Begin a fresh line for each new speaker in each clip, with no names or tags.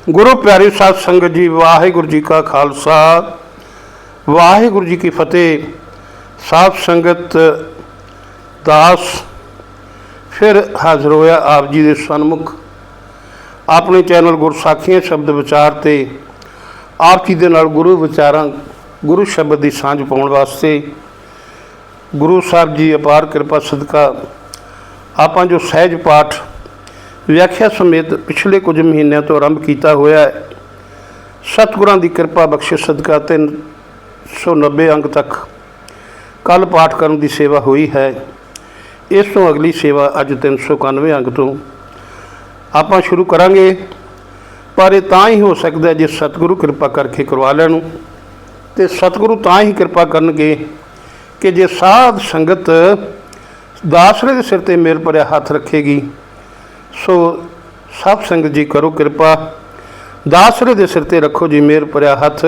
गुरु प्यारी साध संगत जी, वाहिगुरु जी का खालसा वाहिगुरु जी की फतेह। साध संगत दास फिर हाजिर होया आप जी के सन्मुख अपने चैनल गुरसाखियां शब्द विचार से आप जी के नाल गुरु विचारां गुरु शब्द की सांझ पाउण वास्ते। गुरु साहब जी अपार कृपा सदका आपां जो सहज पाठ व्याख्या समेत पिछले कुछ महीनों तो आरंभ किया होया है। सतगुरां की कृपा बख्शिश सदका 390 अंक तक कल पाठ करने की सेवा हुई है। इस तो अगली सेवा अज 391 अंक तो आप शुरू करांगे, पर यह तां ही हो सकता है जे सतगुरु कृपा करके करवा लैन। तो सतगुरु तां ही कृपा करनगे कि जे साध संगत दासरे के सिर ते मेल भरिया हाथ रखेगी। सो साध संगत जी करो कृपा, दासरे के सिर ते रखो जी मेल भरिया हाथ,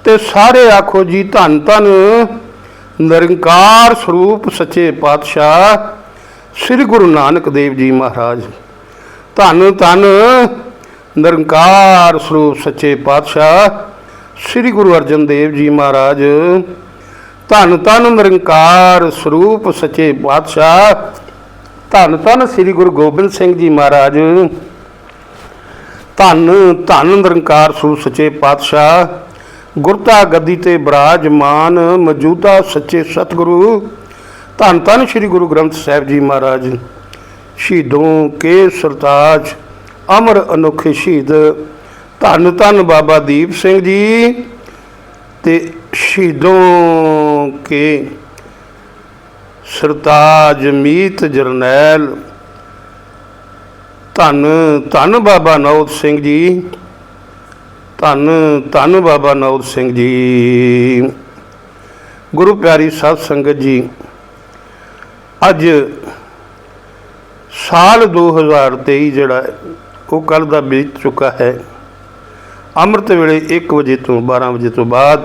ते सारे आखो जी धन धन निरंकार स्वरूप सच्चे पातशाह श्री गुरु नानक देव जी महाराज। धन धन निरंकार स्वरूप सच्चे पातशाह श्री गुरु अर्जन देव जी महाराज। धन धन निरंकार स्वरूप सच्चे पातशाह धन धन श्री गुरु गोबिंद सिंह जी महाराज। धन धन निरंकार स्वरूप सच्चे पातशाह गुरता गद्दी ते विराजमान मौजूदा सच्चे सतगुरु। धन धन श्री गुरु ग्रंथ साहिब जी महाराज। शहीदों के सरताज अमर अनोखे शहीद धन धन बाबा दीप सिंह जी ते शहीदों के सरताज मीत जरनैल धन धन बाबा नौद सिंह जी। धन धन बाबा नौद सिंह जी। गुरु प्यारी साध संगत जी, अज साल 2023 जोड़ा वो कल का बीत चुका है। अमृत वेले 1 बजे तो 12 बजे तो बाद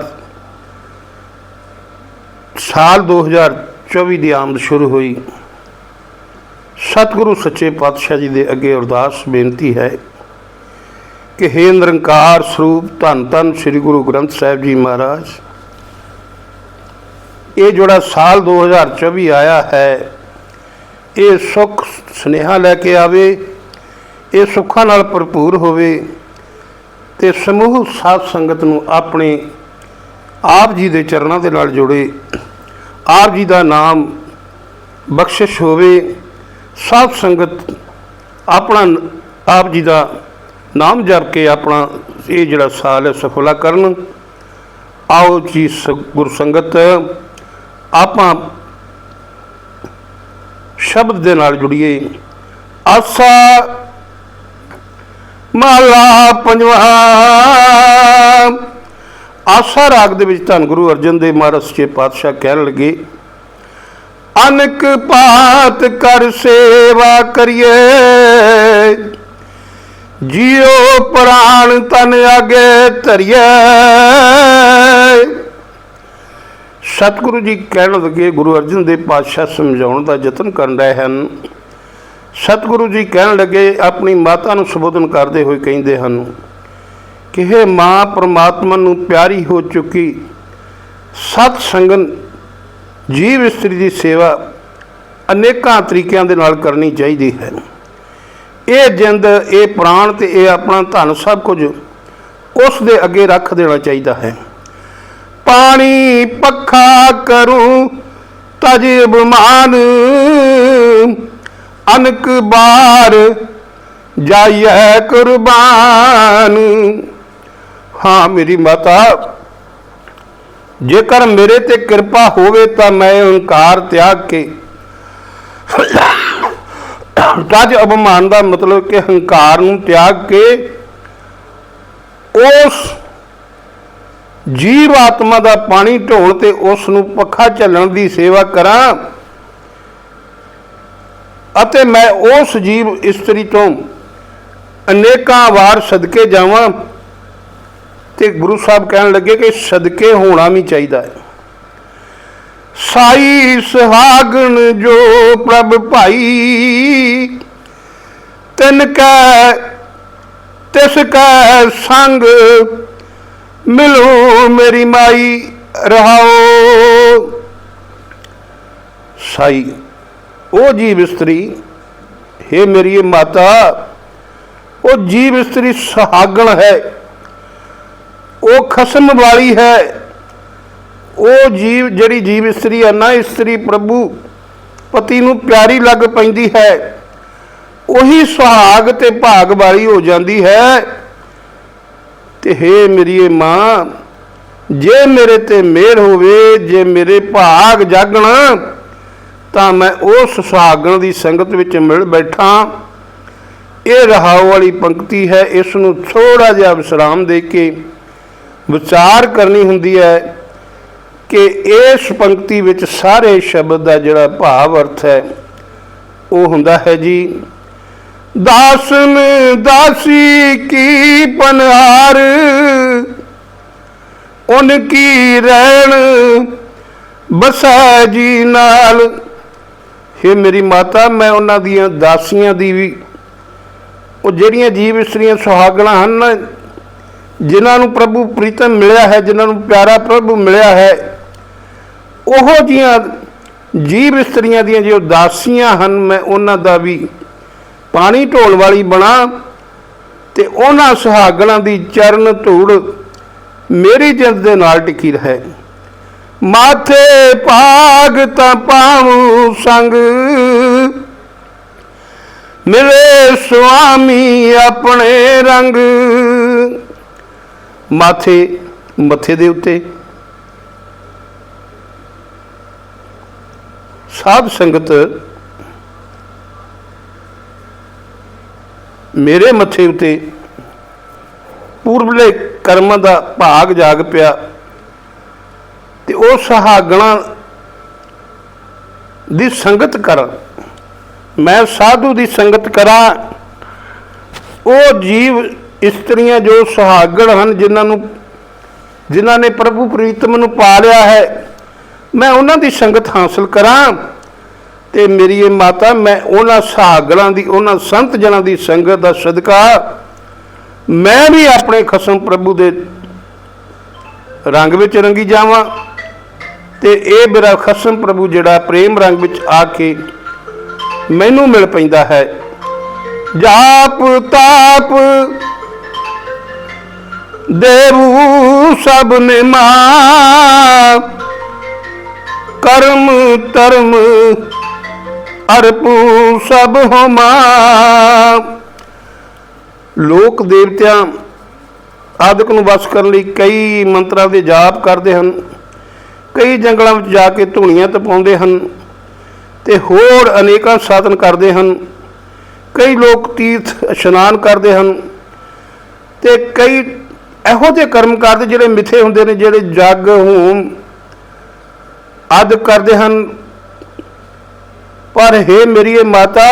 साल 2024 की आमद शुरू हुई। सतगुरु सच्चे पातशाह जी के अगे अरदास बेनती है कि हे निरंकार स्वरूप धन धन श्री गुरु ग्रंथ साहिब जी महाराज, ये जोड़ा साल 2024 आया है, ये सुख स्नेहा लैके आवे, ये सुखा नाल भरपूर होवे, ते समूह साध संगत नूं अपने आप जी के चरणों के नाल जोड़े, आप जी का नाम बख्शिश होवे। साध संगत अपना आप जी का नाम जप के अपना ये जोड़ा साल है सफला करन। आओ जी गुरु संगत आप शब्द के नाल जुड़िए। आसा महला पंजवा। आसा राग दे विच धन गुरु अर्जन देव महाराज सच्चे पातशाह कहन लगे, अनक पात कर सेवा करिए, जियो प्राण तन आगे धरिए। सतगुरु जी कहन लगे, गुरु अर्जन देव पातशाह समझाउण दा यतन कर रहे हैं। सतगुरु जी कहन लगे, अपनी माता नूं संबोधन करते हुए कहिंदे हन कि हे माँ परमात्मा नूं प्यारी हो चुकी सत संगन जीव इस्त्री की सेवा अनेकां तरीकों के नाल करनी चाहिए है। ये जिंद ये प्राण ते ये अपना धन सब कुछ उस दे अगे रख देना चाहिए है। पानी पखा करूं तज अभिमान, अनक बार जाइए कुर्बान। हाँ मेरी माता, जेकर मेरे ते कृपा होवे तो मैं अहंकार त्याग के तज अभिमान का मतलब कि हंकार नूं त्याग के उस जीव आत्मा का पानी ढोण ते उस नूं पखा झलण की सेवा करां, अते मैं उस जीव इस्त्री तो अनेकां वार सदके जावां। ते गुरु साहब कहन लगे कि सदके होना भी चाहिए है। साई सुहागन जो प्रभ भाई, तिनकै तिस कै संग मिलूं मेरी माई रहाओ। साई ओ जीव स्त्री, हे मेरी माता, वो जीव स्त्री सुहागण है, वो खसम वाली है। वो जीव जिहड़ी जीव स्त्री है ना, स्त्री प्रभु पति नूं प्यारी लग पैंदी है, उही सुहाग ते भाग वाली हो जाती है। ते हे मेरी मां, जे मेरे ते मेहर होवे, जे मेरे भाग जागण, तां मैं उस सुहागण की संगत विच मिल बैठा। ये रहाओ वाली पंक्ति है, इसनूं थोड़ा जिहा विश्राम दे के विचार करनी हुंदी है कि इस पंक्ति विच सारे शब्द का जिहड़ा भाव अर्थ है वो हुंदा है जी, दासन दासी की पनहार, उनकी रैन बसै जी नाल। हे मेरी माता, मैं उन्हां दियां दासियां दी भी, वो जिहड़ियां जीव इस्त्रियां सुहागणां हन, जिन्हां नूं प्रभु प्रीतम मिलिया है, जिन्हां नूं प्यारा प्रभु मिलिया है, ओहो जिहियां जीव इस्त्रियां दियां जो दासियां हन, मैं उन्हां दा भी पानी ढोल वाली बना, ते उन्हां सुहागणां दी चरण धूड़ मेरी जिंद दे नाल टिकी रहे। माथे भाग तां पाऊं संग, मिले स्वामी अपने रंग। माथे मथे दे उत्ते साध संगत मेरे मथे उत्ते पूर्वले कर्म का भाग जाग पिया, ते वो सुहागणां दी संगत करा, मैं साधु दी संगत करा। वो जीव इस्त्रियां जो सुहागण हन, जिन्हां ने प्रभु प्रीतम नूं पा लिया है, मैं उन्हां दी संगत हासिल करा। ते मेरी ये माता, मैं उन्हां सुहागणां दी, उन्हां संत जनां दी संगत दा सदका मैं भी अपने खसम प्रभु दे रंग विच रंगी जावां। ते ये मेरा खसम प्रभु जिहड़ा प्रेम रंग विच आके मैनू मिल पैंदा है। जाप ताप देवू सब ने मां, कर्म धर्म अरपू सब हो मां। लोक देवतियां आदਿਕ ਨੂੰ ਵਸ ਕਰਨ ਲਈ ਕਈ ਮੰਤਰਾਂ ਦੇ ਜਾਪ ਕਰਦੇ ਹਨ, ਕਈ ਜੰਗਲਾਂ ਵਿੱਚ ਜਾ ਕੇ ਧੂਣੀਆਂ ਤਪਾਉਂਦੇ ਹਨ ਤੇ ਹੋਰ ਅਨੇਕਾਂ ਸਾਧਨ ਕਰਦੇ ਹਨ। ਕਈ ਲੋਕ ਤੀਰਥ ਇਸ਼ਨਾਨ ਕਰਦੇ ਹਨ ਤੇ ਕਈ ਇਹੋ ਜਿਹੇ ਕਰਮ ਕਰਦੇ ਜਿਹੜੇ ਮਿੱਥੇ ਹੁੰਦੇ ਨੇ, ਜਿਹੜੇ ਜਗ ਹੋਮ ਆਦਿ ਕਰਦੇ ਹਨ। पर हे मेरी ये माता,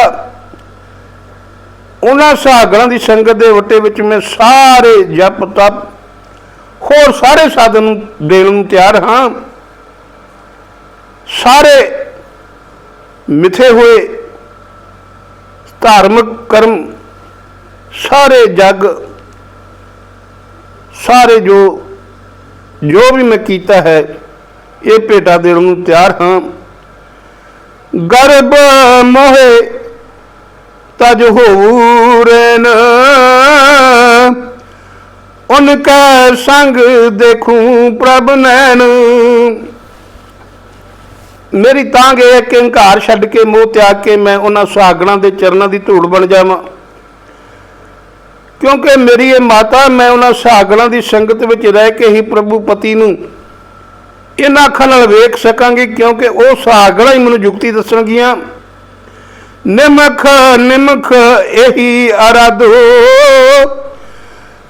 उन्हां सुहागणां दी संगत दे वट्टे विच मैं सारे जप तप होर सारे साधन देण नूं तैयार हाँ। सारे मिथे हुए धार्मिक कर्म, सारे जग, सारे जो भी मैं कीता है, ये भेटा देण नूं तैयार हाँ। गर्भ मोहे तज होरन, उनका संग देखूं प्रभ नैन। मेरी तांग है कि हंकार छड्ड के मोह त्याग के मैं उन्हां सुहागणां दे चरनां दी धूड़ बन जावां, क्योंकि मेरी ये माता, मैं उन्हां सुहागणां दी संगत विच रह के ही प्रभु पति नूं इन्हां अखां नाल वेख सकांगी, क्योंकि वो सुहागणां ही मैनूं जुगती दसणगीਆਂ। निमख निमख यही आराधो,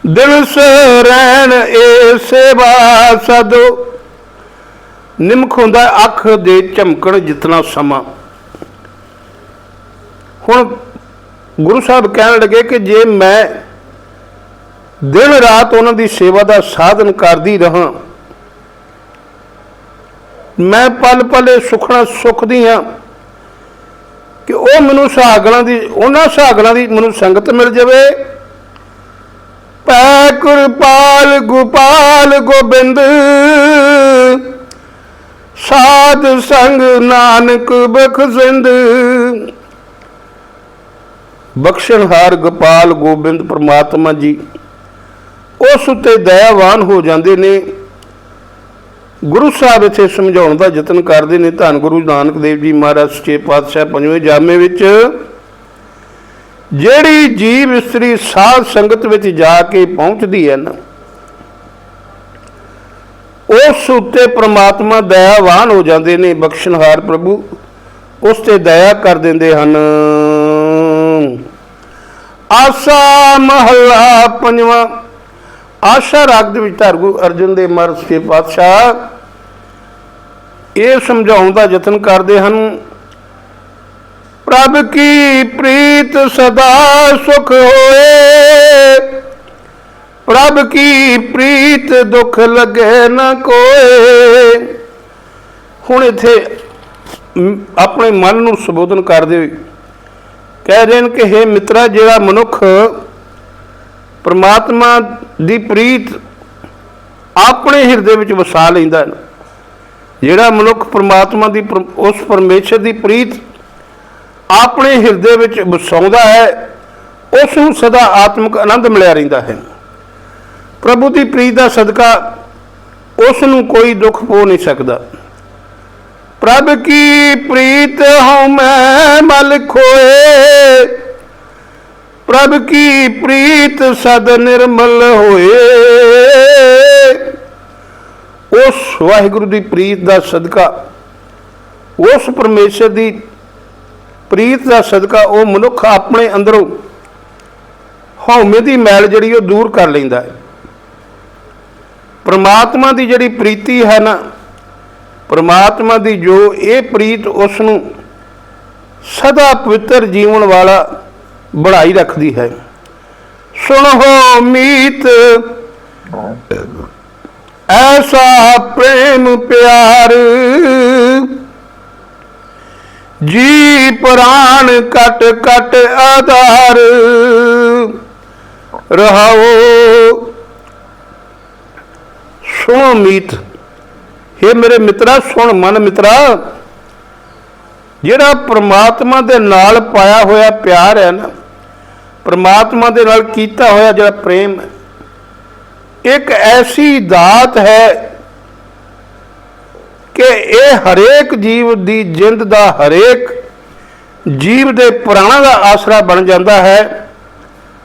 दिल से रैन ए सेवा सदो। निमख हुंदा अख दे झमकण जितना समा। हुण गुरु साहब कहण लगे कि जे मैं दिन रात उन्हां दी सेवा दा साधन करदी रहां, मैं पल पल सुखना सुखदी हाँ कि वह मैनू सुहागणां दी, उन्हां सुहागणां दी मैनू संगत मिल जाए कृपाल गोपाल गोबिंद, साध संग नानक बख्शिंद। बख्शणहार गोपाल गोबिंद परमात्मा जी उस उत्ते दयावान हो जाते ने। गुरु साहब इत्थे समझाउण दा यतन करते हैं। धन गुरु नानक देव जी महाराज सच्चे पातशाह पंजवें जामे विच जिहड़ी जीव इस्त्री साध संगत विच जाके पहुँचती है ना, उस उत्ते परमात्मा दयावान हो जाते हैं। बख्शणहार प्रभु उस ते दया कर देंदे हन। आसा महला पंजवां। आशा राग दे विच धर गुरु अर्जन देव महाराज सच्चे पातशाह ये समझाउण दा यतन करते हैं। प्रभ की प्रीत सदा सुख होए, प्रभ की प्रीत दुख लगे न कोए। हुण इत्थे अपने मन नूं संबोधन करदे होए कह रहे हैं कि हे मित्रा, जिहड़ा मनुख परमात्मा दी प्रीत अपने हिरदे विच वसा लैंदा है, जिहड़ा मनुख परमात्मा दी उस परमेश्वर दी प्रीत अपने हिरदे विच वसाउंदा है, उसनूं सदा आत्मक आनंद मिलिया रहिंदा है। प्रभु की प्रीत का सदका उसनूं कोई दुख पो नहीं सकता। प्रभ की प्रीत हूँ मैं मल खोए, प्रभ की प्रीत सद निर्मल होए। उस वाहिगुरु की प्रीत का सदका, उस परमेश्वर की प्रीत का सदका वो मनुख अपने अंदरों हौमे की मैल जिहड़ी वो दूर कर लैंदा है। परमात्मा की जिहड़ी प्रीति है ना, परमात्मा की जो ये प्रीत उसनूं सदा पवित्र जीवन वाला बढ़ाई रखती है। सुनो मीत ऐसा प्रेम प्यार, जी प्राण कट कट आधार। रहाओ सुनो मीत, हे मेरे मित्रा सुन मन मित्रा, जिहड़ा परमात्मा दे नाल पाया होया प्यार है ना, परमात्मा दे नाल कीता होया जिहड़ा प्रेम है, एक ऐसी दात है कि ये हरेक जीव दी जिंद दा, हरेक जीव दे प्राणा दा आसरा बन जाता है।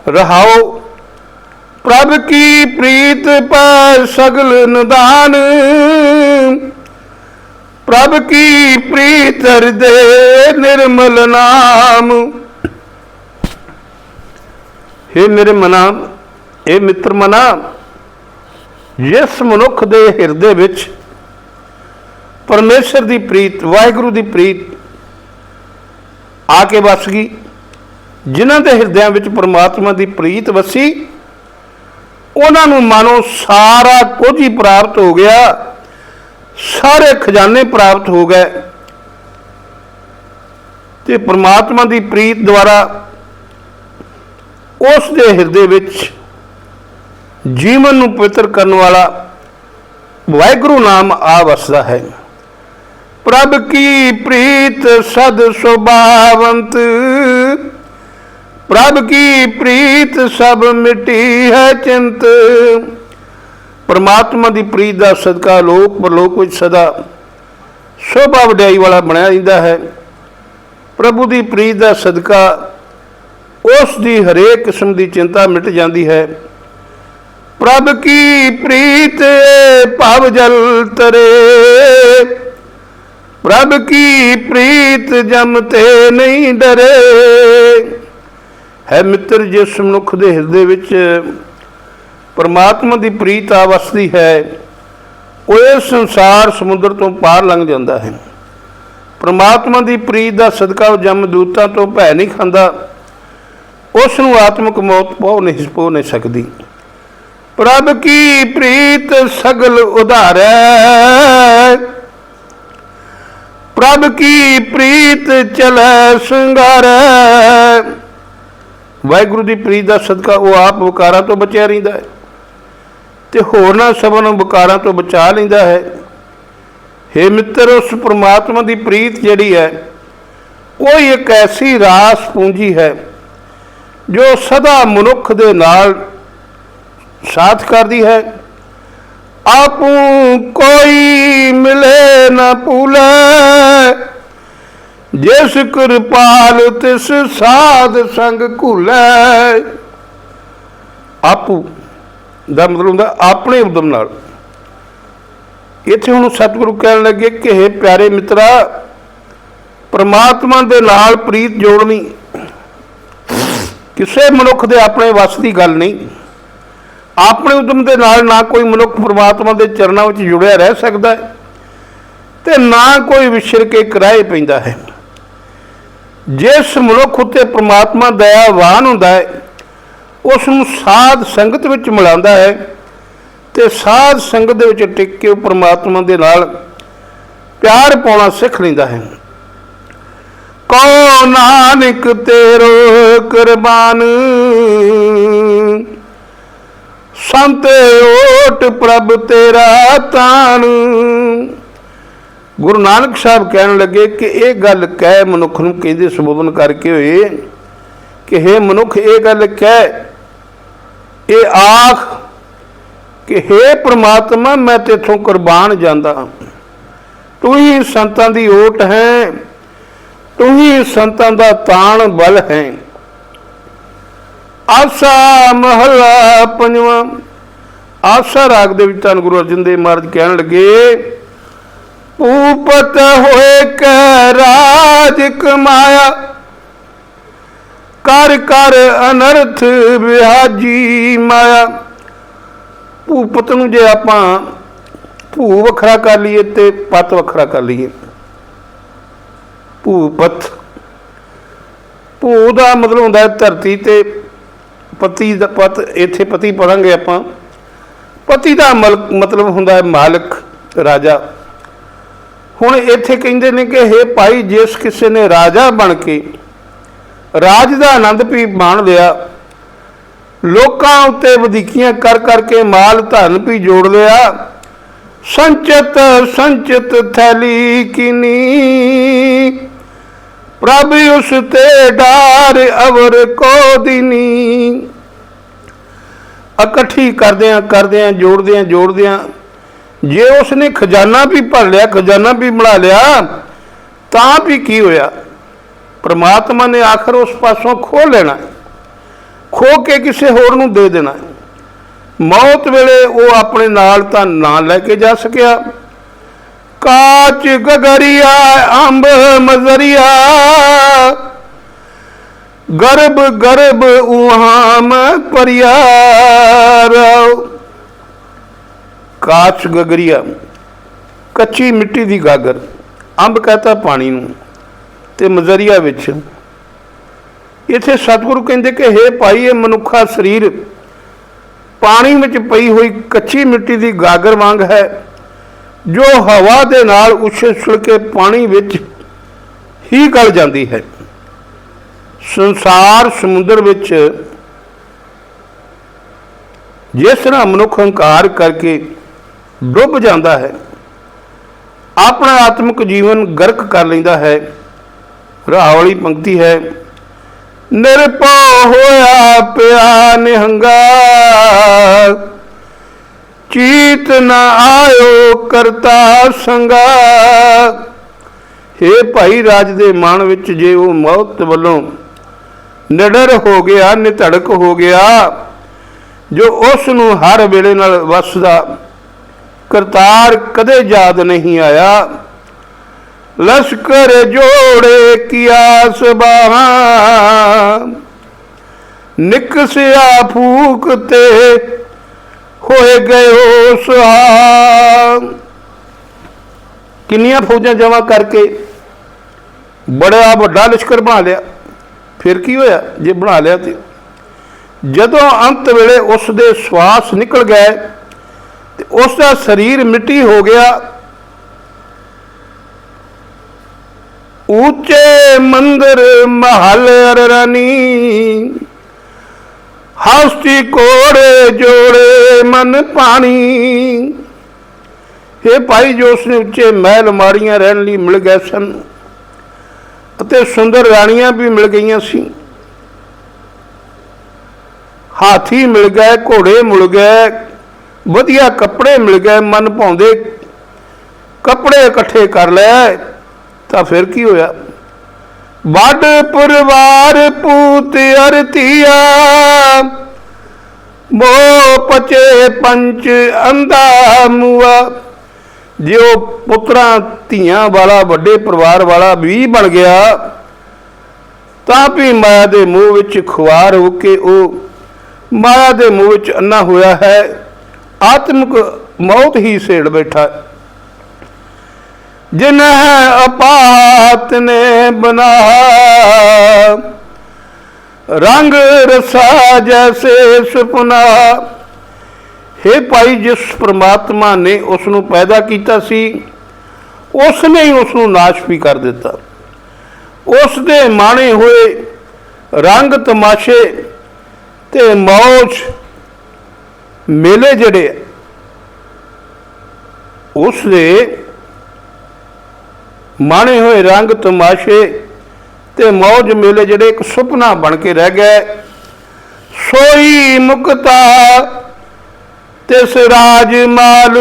रहाओ प्रभ की प्रीत पर सगल निदान, प्रभ की प्रीत हृदय निर्मल नाम। हे मेरे मना, हे मित्र मना, जिस मनुख दे हिरदे विच परमेश्वर की प्रीत, वाहिगुरु की प्रीत आके वस गई, जिन्हां दे हिरदियां विच परमात्मा की प्रीत वसी, उन्होंने मानो सारा कुछ ही प्राप्त हो गया, सारे खजाने प्राप्त हो गए। ते परमात्मा की प्रीत द्वारा उस दे हिरदे विच जीवन नूं पवित्र करने वाला वाहिगुरु नाम आ वसदा है। प्रभ की प्रीत सद सुभावंत, प्रभ की प्रीत सब मिटी है चिंत। परमात्मा की प्रीत का सदका लोक परलोक में सदा शोभा वड्याई वाला बनया रहिंदा है। प्रभु की प्रीत का सदका उस दी हरेक किस्म की चिंता मिट जाती है। प्रभ की प्रीत भव जल तरे, प्रभ की प्रीत जमते नहीं डरे। है मित्र, जिस मनुख के हिरदे विच परमात्मा की प्रीत आ वसदी है, वो इस संसार समुद्र तो पार लंघ जाता है। परमात्मा की प्रीत का सदका जमदूतां तो भै नहीं खांदा, उसनूं आत्मक मौत पो नहीं सकती। प्रभ की प्रीत सगल उधारै, प्रभ की प्रीत चलै संगारै। वाहिगुरु की प्रीत का सदका वो आप विकारां तो बचिया रहिंदा है। ਤੇ ਹੋਰਨਾਂ ਸਭਨਾਂ ਵਿਕਾਰਾਂ ਤੋਂ ਬਚਾ ਲੈਂਦਾ ਹੈ। हे ਮਿੱਤਰ, ਉਸ ਪ੍ਰਮਾਤਮਾ ਦੀ ਪ੍ਰੀਤ ਜਿਹੜੀ ਹੈ ਉਹ ਇੱਕ ਐਸੀ ਰਾਸ ਪੂੰਜੀ ਹੈ ਜੋ ਸਦਾ ਮਨੁੱਖ ਦੇ ਨਾਲ ਸਾਥ ਕਰਦੀ ਹੈ। ਆਪੂ ਕੋਈ ਮਿਲੇ ਨਾ ਭੂਲੇ, ਜਿਸ ਕਿਰਪਾਲ ਤਿਸ ਸਾਧ ਸੰਗ ਘੁਲੇ। ਆਪੂ ਦਾ ਮਤਲਬ ਹੁੰਦਾ ਆਪਣੇ ਉਦਮ ਨਾਲ। ਇੱਥੇ ਹੁਣ ਸਤਿਗੁਰੂ ਕਹਿਣ ਲੱਗੇ ਕਿ हे ਪਿਆਰੇ ਮਿੱਤਰਾ, ਪਰਮਾਤਮਾ ਦੇ ਨਾਲ ਪ੍ਰੀਤ ਜੋੜਨੀ ਕਿਸੇ ਮਨੁੱਖ ਦੇ ਆਪਣੇ ਵੱਸ ਦੀ ਗੱਲ ਨਹੀਂ। ਆਪਣੇ ਉਦਮ ਦੇ ਨਾਲ ਨਾ ਕੋਈ ਮਨੁੱਖ ਪਰਮਾਤਮਾ ਦੇ ਚਰਨਾਂ ਵਿੱਚ ਜੁੜਿਆ ਰਹਿ ਸਕਦਾ ਹੈ ਤੇ ਨਾ ਕੋਈ ਵਿਛੜ ਕੇ ਕਿਰਾਏ ਪੈਂਦਾ ਹੈ। ਜਿਸ ਮਨੁੱਖ ਉੱਤੇ ਪਰਮਾਤਮਾ ਦਇਆਵਾਨ ਹੁੰਦਾ ਹੈ ਉਸ ਨੂੰ ਸਾਧ ਸੰਗਤ ਵਿੱਚ ਮਿਲਾਉਂਦਾ ਹੈ ਤੇ ਸਾਧ ਸੰਗਤ ਦੇ ਵਿੱਚ ਟਿਕ ਕੇ ਉਹ ਪਰਮਾਤਮਾ ਦੇ ਨਾਲ ਪਿਆਰ ਪਾਉਣਾ ਸਿੱਖ ਲੈਂਦਾ ਹੈ। ਕਉ ਨਾਨਕ ਤੇਰੋ ਕੁਰਬਾਨ, ਸੰਤ ਓਟ ਪ੍ਰਭ ਤੇਰਾ ਤਾਣ। ਗੁਰੂ ਨਾਨਕ ਸਾਹਿਬ ਕਹਿਣ ਲੱਗੇ ਕਿ ਇਹ ਗੱਲ ਕਹਿ, ਮਨੁੱਖ ਨੂੰ ਕਹਿੰਦੇ ਸੰਬੋਧਨ ਕਰਕੇ ਹੋਏ ਕਿ हे ਮਨੁੱਖ, ਇਹ ਗੱਲ ਕਹਿ, ਇਹ ਆਖ ਕਿ हे ਪ੍ਰਮਾਤਮਾ, ਮੈਂ ਤੇਥੋਂ ਕੁਰਬਾਨ ਜਾਂਦਾ। ਤੂੰ ਹੀ ਸੰਤਾਂ ਦੀ ਓਟ ਹੈ, ਤੂੰ ਹੀ ਸੰਤਾਂ ਦਾ ਤਾਣ ਬਲ ਹੈ। ਆਸਾ ਮਹਲਾ ਪੰਜਵਾਂ। ਆਸਾ ਰਾਗ ਦੇ ਵਿੱਚ ਧੰਨ ਗੁਰੂ ਅਰਜਨ ਦੇਵ ਮਹਾਰਾਜ ਕਹਿਣ ਲੱਗੇ, ਭੂਪਤ ਹੋਏ ਕੈ ਰਾਜ ਕਮਾਇਆ, ਕਰ ਕਰ ਅਨਰਥ ਵਿਆਜੀ ਮਾਇਆ। ਭੂਪਤ ਨੂੰ ਜੇ ਆਪਾਂ ਭੂ ਵੱਖਰਾ ਕਰ ਲਈਏ ਤੇ ਪਤ ਵੱਖਰਾ ਕਰ ਲਈਏ, ਭੂਪਤ, ਭੂ ਦਾ ਮਤਲਬ ਹੁੰਦਾ ਧਰਤੀ ਤੇ ਪਤੀ ਦਾ ਪਤ, ਇੱਥੇ ਪਤੀ ਪੜਾਂਗੇ ਆਪਾਂ। ਪਤੀ ਦਾ ਮਤਲਬ ਹੁੰਦਾ ਹੈ ਮਾਲਕ, ਰਾਜਾ। ਹੁਣ ਇੱਥੇ ਕਹਿੰਦੇ ਨੇ ਕਿ हे ਭਾਈ, ਜਿਸ ਕਿਸੇ ਨੇ ਰਾਜਾ ਬਣ ਕੇ ਰਾਜ ਦਾ ਆਨੰਦ ਵੀ ਮਾਣ ਲਿਆ, ਲੋਕਾਂ ਉੱਤੇ ਵਧੀਕੀਆਂ ਕਰ ਕਰਕੇ ਮਾਲ ਧਨ ਵੀ ਜੋੜ ਲਿਆ, ਸੰਚਿਤ ਸੰਚਿਤ ਥੈਲੀ ਕੀਨੀ, ਪ੍ਰਭ ਉਸ ਤੇ ਡਾਰ ਅਵਰ ਕੋ ਦੀਨੀ। ਇਕੱਠੀ ਕਰਦਿਆਂ ਕਰਦਿਆਂ ਜੋੜਦਿਆਂ ਜੋੜਦਿਆਂ ਜੇ ਉਸਨੇ ਖਜ਼ਾਨਾ ਵੀ ਭਰ ਲਿਆ, ਖਜ਼ਾਨਾ ਵੀ ਬਣਾ ਲਿਆ, ਤਾਂ ਵੀ ਕੀ ਹੋਇਆ? ਪ੍ਰਮਾਤਮਾ ਨੇ ਆਖਰ ਉਸ ਪਾਸੋਂ ਖੋਹ ਲੈਣਾ, ਖੋਹ ਕੇ ਕਿਸੇ ਹੋਰ ਨੂੰ ਦੇ ਦੇਣਾ। ਮੌਤ ਵੇਲੇ ਉਹ ਆਪਣੇ ਨਾਲ ਤਾਂ ਨਾ ਲੈ ਕੇ ਜਾ ਸਕਿਆ। ਕਾਚ ਗਗਰੀਆ ਅੰਬ ਮਜ਼ਰੀਆ, ਗਰਬ ਗਰਬ ਉਹਾਮ ਪਰਿਆ। ਕਾਚ ਗਗਰੀਆ, ਕੱਚੀ ਮਿੱਟੀ ਦੀ ਗਾਗਰ, ਅੰਬ ਕਹਤਾ ਪਾਣੀ ਨੂੰ, ਤੇ ਮਜ਼ਰੀਆ ਵਿੱਚ। ਇੱਥੇ ਸਤਿਗੁਰੂ ਕਹਿੰਦੇ ਕਿ हे ਭਾਈ, ਇਹ ਮਨੁੱਖਾ ਸਰੀਰ ਪਾਣੀ ਵਿੱਚ ਪਈ ਹੋਈ ਕੱਚੀ ਮਿੱਟੀ ਦੀ ਗਾਗਰ ਵਾਂਗ ਹੈ, ਜੋ ਹਵਾ ਦੇ ਨਾਲ ਉਛਲ ਕੇ ਪਾਣੀ ਵਿੱਚ ਹੀ ਗਲ ਜਾਂਦੀ ਹੈ। ਸੰਸਾਰ ਸਮੁੰਦਰ ਵਿੱਚ ਜਿਸ ਤਰ੍ਹਾਂ ਮਨੁੱਖ ਹੰਕਾਰ ਕਰਕੇ ਡੁੱਬ ਜਾਂਦਾ ਹੈ, ਆਪਣਾ ਆਤਮਿਕ ਜੀਵਨ ਗਰਕ ਕਰ ਲੈਂਦਾ ਹੈ। ਰਾਹ ਵਾਲੀ ਪੰਕਤੀ ਹੈ, ਨਿਰਭਉ ਹੋਇਆ ਪਿਆ ਨਿਹੰਗਾ, ਚੀਤ ਨ ਆਇਓ ਕਰਤਾ ਸੰਗਾ। हे ਭਾਈ, ਰਾਜ ਦੇ ਮਨ ਵਿੱਚ ਜੇ ਉਹ ਮੌਤ ਵੱਲੋਂ ਨਿਡਰ ਹੋ ਗਿਆ, ਨਿਧੜਕ ਹੋ ਗਿਆ, ਜੋ ਉਸ ਨੂੰ ਹਰ ਵੇਲੇ ਨਾਲ ਵਸਦਾ, ਕਰਤਾਰ ਕਦੇ ਯਾਦ ਨਹੀਂ ਆਇਆ। ਲਸ਼ਕਰ ਜੋੜੇ ਕੀਆ ਸਬਾਹਾਂ, ਨਿਕਸਿਆ ਫੂਕ ਤੇ ਹੋਏ ਗਏ ਸੁਹਾ। ਕਿੰਨੀਆਂ ਫੌਜਾਂ ਜਮ੍ਹਾਂ ਕਰਕੇ ਬੜਾ ਵੱਡਾ ਲਸ਼ਕਰ ਬਣਾ ਲਿਆ, ਫਿਰ ਕੀ ਹੋਇਆ ਜੇ ਬਣਾ ਲਿਆ ਤੇ? ਜਦੋਂ ਅੰਤ ਵੇਲੇ ਉਸ ਦੇ ਸਵਾਸ ਨਿਕਲ ਗਏ ਤੇ ਉਸ ਦਾ ਸਰੀਰ ਮਿੱਟੀ ਹੋ ਗਿਆ। ਉੱਚੇ ਮੰਦਰ ਮਹਲ ਅਰਰਾਨੀ, ਹਸਤੀ ਕੋੜੇ ਜੋੜੇ मन पानी। हे भाई, जो उसने उच्चे महल माड़ियां रहन लई मिल गए सन ਅਤੇ सुंदर राणियां भी मिल गई सी, हाथी मिल गए, घोड़े मिल गए, वधिया कपड़े मिल गए, मन भाउंदे कपड़े इकट्ठे कर लै तो फिर की होया? वड परिवार पूत अरतिया, मोह पचे पंच अंधा मुआ। जो पुत्रा धियां वाला वड्डे परिवार वाला भी बन गया तां भी माया दे मूँह विच खुआर हो के वो माया दे मूँह विच अन्ना होया है, आत्मक मौत ही सेड़ बैठा। जिन्ह अपात ने बना रंग रसा जैसे सुपना। हे भाई, जिस परमात्मा ने उसनू पैदा किया सी, उसने ही उसनू नाश भी कर दिता। उस दे माणे हुए रंग तमाशे ते मौज मेले जड़े उस दे माणे हुए रंग तमाशे ते मौज मेले जड़े एक सुपना बन के रह गए। सोई मुक्ता तिस राजमाल,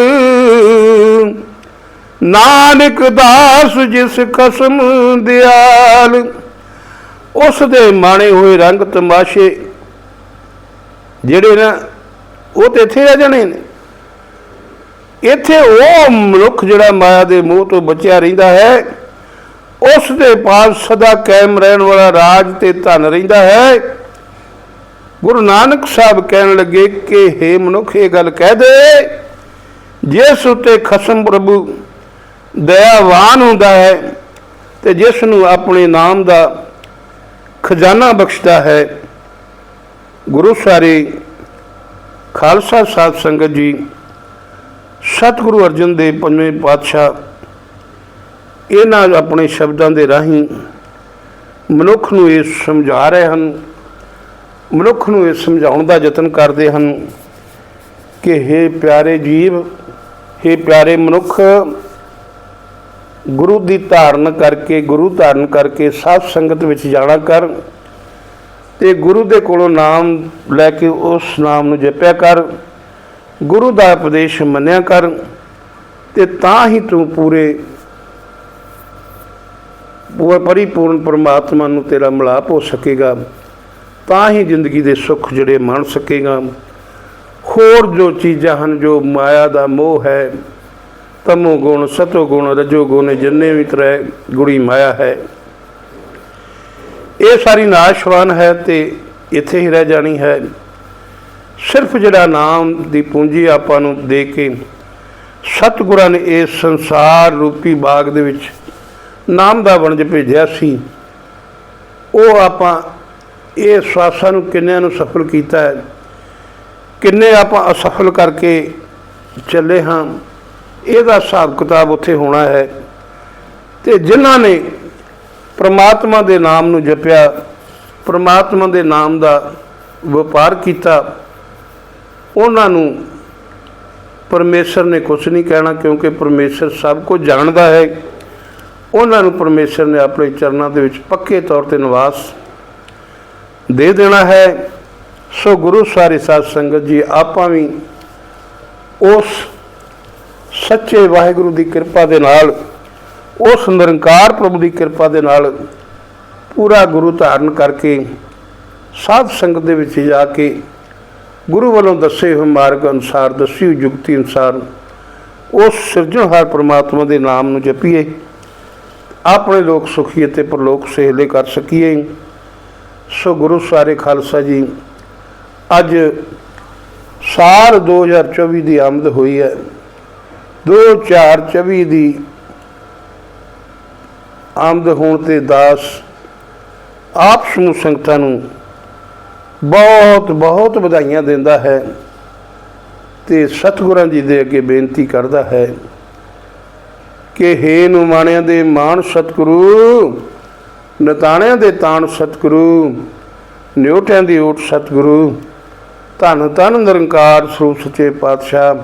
नानक दास जिस खसम दयाल। उस दे माणे हुए रंग तमाशे ਜਿਹੜੇ ਨਾ ਉਹ ਤੇ ਇੱਥੇ ਰਹਿ ਜਾਣੇ ਨੇ। ਇੱਥੇ ਉਹ ਮਨੁੱਖ ਜਿਹੜਾ ਮਾਇਆ ਦੇ ਮੋਹ ਤੋਂ ਬਚਿਆ ਰਹਿੰਦਾ ਹੈ, ਉਸ ਦੇ ਪਾਸ ਸਦਾ ਕਾਇਮ ਰਹਿਣ ਵਾਲਾ ਰਾਜ ਤੇ ਧਨ ਰਹਿੰਦਾ ਹੈ। ਗੁਰੂ ਨਾਨਕ ਸਾਹਿਬ ਕਹਿਣ ਲੱਗੇ ਕਿ ਹੇ ਮਨੁੱਖ, ਇਹ ਗੱਲ ਕਹਿ ਦੇ, ਜਿਸ ਉੱਤੇ ਖਸਮ ਪ੍ਰਭੂ ਦਇਆਵਾਨ ਹੁੰਦਾ ਹੈ ਤੇ ਜਿਸ ਨੂੰ ਆਪਣੇ ਨਾਮ ਦਾ ਖਜ਼ਾਨਾ ਬਖਸ਼ਦਾ ਹੈ। ਗੁਰੂ ਸਾਰੇ ਖਾਲਸਾ ਸਾਧ ਸੰਗਤ ਜੀ, ਸਤਿਗੁਰੂ ਅਰਜਨ ਦੇਵ ਪੰਜਵੇਂ ਪਾਤਸ਼ਾਹ ਇਹਨਾਂ ਆਪਣੇ ਸ਼ਬਦਾਂ ਦੇ ਰਾਹੀਂ ਮਨੁੱਖ ਨੂੰ ਇਹ ਸਮਝਾ ਰਹੇ ਹਨ, ਮਨੁੱਖ ਨੂੰ ਇਹ ਸਮਝਾਉਣ ਦਾ ਯਤਨ ਕਰਦੇ ਹਨ ਕਿ ਹੇ ਪਿਆਰੇ ਜੀਵ, ਹੇ ਪਿਆਰੇ ਮਨੁੱਖ, ਗੁਰੂ ਦੀ ਧਾਰਨ ਕਰਕੇ, ਗੁਰੂ ਧਾਰਨ ਕਰਕੇ ਸਾਧ ਸੰਗਤ ਵਿੱਚ ਜਾਣਾ ਕਰ ਤੇ ਗੁਰੂ ਦੇ ਕੋਲੋਂ ਨਾਮ ਲੈ ਕੇ ਉਸ ਨਾਮ ਨੂੰ ਜਪਿਆ ਕਰ, ਗੁਰੂ ਦਾ ਉਪਦੇਸ਼ ਮੰਨਿਆ ਕਰ ਤੇ ਤਾਂ ਹੀ ਤੂੰ ਪੂਰੇ परिपूर्ण परमात्मा नूं तेरा मिलाप हो सकेगा, ਤਾਂ ही जिंदगी के सुख जड़े मान सकेगा। होर जो चीज़ां हैं जो माया का मोह है, तमो गुण सतो गुण रजो गुण जिन्ने भी तरह गुणी माया है, ये सारी नाशवान है तो इत्थे ही रह जानी है। सिर्फ जिहड़ा नाम की पूंजी आपां नूं दे के सतगुरां ने इस संसार रूपी बाग दे विच नाम दा वणज भेजिया सी, वो आपां ये स्वासां नूं किन्निआं नूं सफल कीता है, किन्ने आपां असफल करके चले हाँ, इहदा हिसाब किताब उत्थे होना है। ते जिन्हां ने परमात्मा दे नाम नूं जपिया, परमात्मा दे नाम दा वपार कीता, उन्हां नूं परमेश्वर ने कुछ नहीं कहना, क्योंकि परमेश्वर सब कुछ जानता है। उन्हां नूं परमेश्वर ने अपने चरणों के विच पक्के तौर पर निवास दे देना है। सो गुरु सारी साध संगत जी, आपां भी उस सच्चे वाहिगुरु की कृपा दे नाल, उस निरंकार प्रभु की कृपा दे नाल पूरा गुरु धारण करके साध संगत दे विच जाके गुरु वालों दसे हुए मार्ग अनुसार, दसी हुई जुगती अनुसार उस सिरजणहार परमात्मा के नाम नूं जपीए, अपने लोक सुखी ते परलोक सहेले कर सकीए। सो गुरु सारे खालसा जी, अज साल 2024 की आमद हुई है। 2024 की आमद होने ते दास आप समूह संगतां नूं बहुत बहुत बधाइयां दिंदा है ते सतगुरां जी दे अगे बेनती करदा है कि हे नुमाणियां दे मान सतगुरु, नताणियां दे ताण सतगुरु, न्योटियां दी ओट सतगुरु, ਧੰਨ ਧੰਨ ਨਿਰੰਕਾਰ ਸਰੂਪ ਸੱਚੇ ਪਾਤਸ਼ਾਹ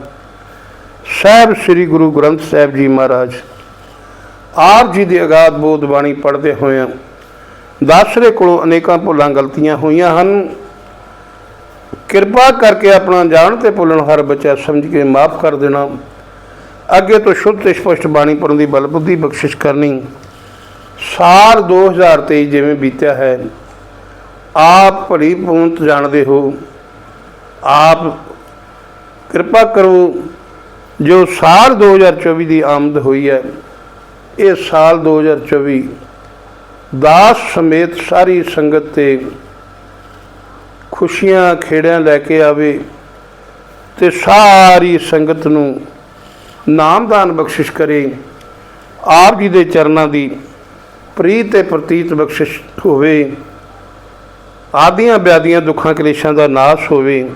ਸਾਹਿਬ ਸ੍ਰੀ ਗੁਰੂ ਗ੍ਰੰਥ ਸਾਹਿਬ ਜੀ ਮਹਾਰਾਜ ਆਪ ਜੀ ਦੀ ਅਗਾਧ ਬੋਧ ਬਾਣੀ ਪੜ੍ਹਦੇ ਹੋਏ ਦਾਸਰੇ ਕੋਲੋਂ ਅਨੇਕਾਂ ਭੁੱਲਾਂ ਗਲਤੀਆਂ ਹੋਈਆਂ ਹਨ। ਕਿਰਪਾ ਕਰਕੇ ਆਪਣਾ ਜਾਣ ਤੇ ਭੁੱਲਣ ਹਰ ਬੱਚਾ ਸਮਝ ਕੇ ਮਾਫ ਕਰ ਦੇਣਾ। ਅੱਗੇ ਤੋਂ ਸ਼ੁੱਧ ਤੇ ਸਪਸ਼ਟ ਬਾਣੀ ਪੜ੍ਹਨ ਦੀ ਬਲ ਬੁੱਧੀ ਬਖਸ਼ਿਸ਼ ਕਰਨੀ। ਸਾਲ 2023 ਜਿਵੇਂ ਬੀਤਿਆ ਹੈ ਆਪ ਭਲੀ ਭਾਂਤ ਜਾਣਦੇ ਹੋ। ਆਪ ਕਿਰਪਾ ਕਰੋ ਜੋ ਸਾਲ 2024 ਦੀ ਆਮਦ ਹੋਈ ਹੈ, ਇਹ ਸਾਲ 2024 ਦਾਸ ਸਮੇਤ ਸਾਰੀ ਸੰਗਤ ਤੇ ਖੁਸ਼ੀਆਂ ਖੇੜਿਆਂ ਲੈ ਕੇ ਆਵੇ ਤੇ ਸਾਰੀ ਸੰਗਤ ਨੂੰ ਨਾਮਦਾਨ ਬਖਸ਼ਿਸ਼ ਕਰੇ। ਆਪ ਜੀ ਦੇ ਚਰਨਾਂ ਦੀ ਪ੍ਰੀਤ ਤੇ ਪ੍ਰਤੀਤ ਬਖਸ਼ਿਸ਼ ਹੋਵੇ। ਆਦੀਆਂ ਬਿਆਦੀਆਂ ਦੁੱਖਾਂ ਕਲੇਸ਼ਾਂ ਦਾ ਨਾਸ਼ ਹੋਵੇ।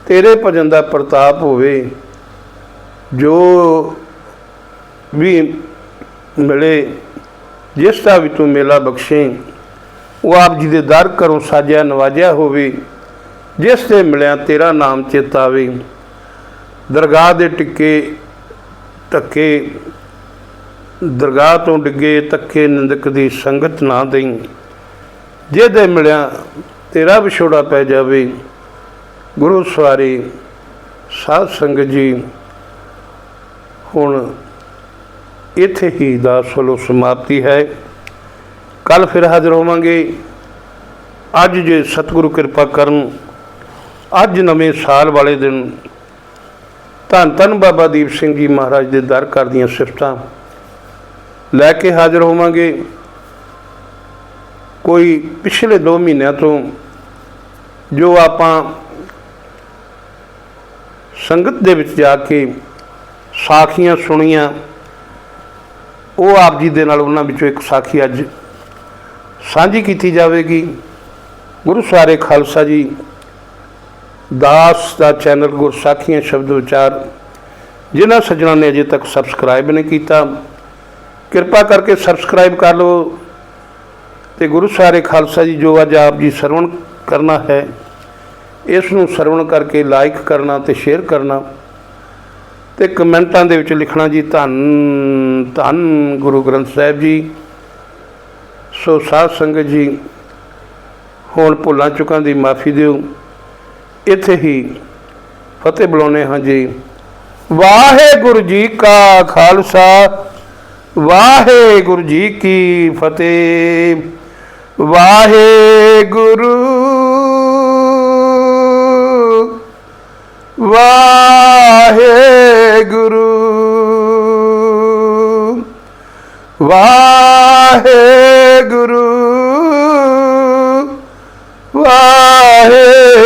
ਤੇਰੇ ਭਜਨ ਦਾ ਪ੍ਰਤਾਪ ਹੋਵੇ। ਜੋ ਵੀ ਮਿਲੇ, ਜਿਸ ਦਾ ਵੀ ਤੂੰ ਮੇਲਾ ਬਖਸ਼ੇ, ਉਹ ਆਪ ਜੀ ਦੇ ਦਰ ਘਰੋਂ ਸਾਜਿਆ ਨਵਾਜਿਆ ਹੋਵੇ। ਜਿਸ ਦੇ ਮਿਲਿਆ ਤੇਰਾ ਨਾਮ ਚੇਤਾ ਆਵੇ। ਦਰਗਾਹ ਦੇ ਟਿੱਕੇ ਧੱਕੇ, ਦਰਗਾਹ ਤੋਂ ਡਿੱਗੇ ਧੱਕੇ ਨਿੰਦਕ ਦੀ ਸੰਗਤ ਨਾ ਦੇਈਂ। ਜਿਹਦੇ ਮਿਲਿਆ ਤੇਰਾ ਵਿਛੋੜਾ ਪੈ ਜਾਵੇ। ਗੁਰੂ ਸਵਾਰੇ ਸਾਧ ਸੰਗਤ ਜੀ, ਹੁਣ ਇੱਥੇ ਹੀ ਦਾਸ ਵੱਲੋਂ ਸਮਾਪਤੀ ਹੈ। ਕੱਲ੍ਹ ਫਿਰ ਹਾਜ਼ਰ ਹੋਵਾਂਗੇ। ਅੱਜ ਜੇ ਸਤਿਗੁਰੂ ਕਿਰਪਾ ਕਰਨ, ਅੱਜ ਨਵੇਂ ਸਾਲ ਵਾਲੇ ਦਿਨ ਧੰਨ ਧੰਨ ਬਾਬਾ ਦੀਪ ਸਿੰਘ ਜੀ ਮਹਾਰਾਜ ਦੇ ਦਰ ਘਰ ਦੀਆਂ ਸਿਫਤਾਂ ਲੈ ਕੇ ਹਾਜ਼ਰ ਹੋਵਾਂਗੇ। ਕੋਈ ਪਿਛਲੇ 2 ਮਹੀਨਿਆਂ ਤੋਂ ਜੋ ਆਪਾਂ ਸੰਗਤ ਦੇ ਵਿੱਚ ਜਾ ਕੇ ਸਾਖੀਆਂ ਸੁਣੀਆਂ, ਉਹ ਆਪ ਜੀ ਦੇ ਨਾਲ ਉਹਨਾਂ ਵਿੱਚੋਂ ਇੱਕ ਸਾਖੀ ਅੱਜ ਸਾਂਝੀ ਕੀਤੀ ਜਾਵੇਗੀ। ਗੁਰੂ ਸਾਰੇ ਖਾਲਸਾ ਜੀ ਦਾਸ ਦਾ ਚੈਨਲ ਗੁਰਸਾਖੀਆਂ ਸ਼ਬਦ ਵਿਚਾਰ, ਜਿਨ੍ਹਾਂ ਸੱਜਣਾਂ ਨੇ ਅਜੇ ਤੱਕ ਸਬਸਕ੍ਰਾਈਬ ਨਹੀਂ ਕੀਤਾ, ਕਿਰਪਾ ਕਰਕੇ ਸਬਸਕ੍ਰਾਈਬ ਕਰ ਲਓ। ਅਤੇ ਗੁਰੂ ਸਾਰੇ ਖਾਲਸਾ ਜੀ ਜੋ ਅੱਜ ਆਪ ਜੀ ਸਰਵਣ ਕਰਨਾ ਹੈ, ਇਸ ਨੂੰ ਸਰਵਣ ਕਰਕੇ ਲਾਈਕ ਕਰਨਾ ਅਤੇ ਸ਼ੇਅਰ ਕਰਨਾ ਅਤੇ ਕਮੈਂਟਾਂ ਦੇ ਵਿੱਚ ਲਿਖਣਾ ਜੀ ਧੰਨ ਧੰਨ ਗੁਰੂ ਗ੍ਰੰਥ ਸਾਹਿਬ ਜੀ। ਸੋ ਸਾਧ ਸੰਗਤ ਜੀ, ਹੁਣ ਭੁੱਲਾਂ ਚੁੱਕਾਂ ਦੀ ਮਾਫੀ ਦਿਓ। ਇੱਥੇ ਹੀ ਫਤਿਹ ਬੁਲਾਉਂਦੇ ਹਾਂ ਜੀ। ਵਾਹਿਗੁਰੂ ਜੀ ਕਾ ਖਾਲਸਾ, ਵਾਹਿਗੁਰੂ ਜੀ ਕੀ ਫਤਿਹ। ਵਾਹਿਗੁਰੂ ਵਾਹਿਗੁਰੂ ਵਾਹਿਗੁਰੂ ਵਾਹਿਗੁਰੂ।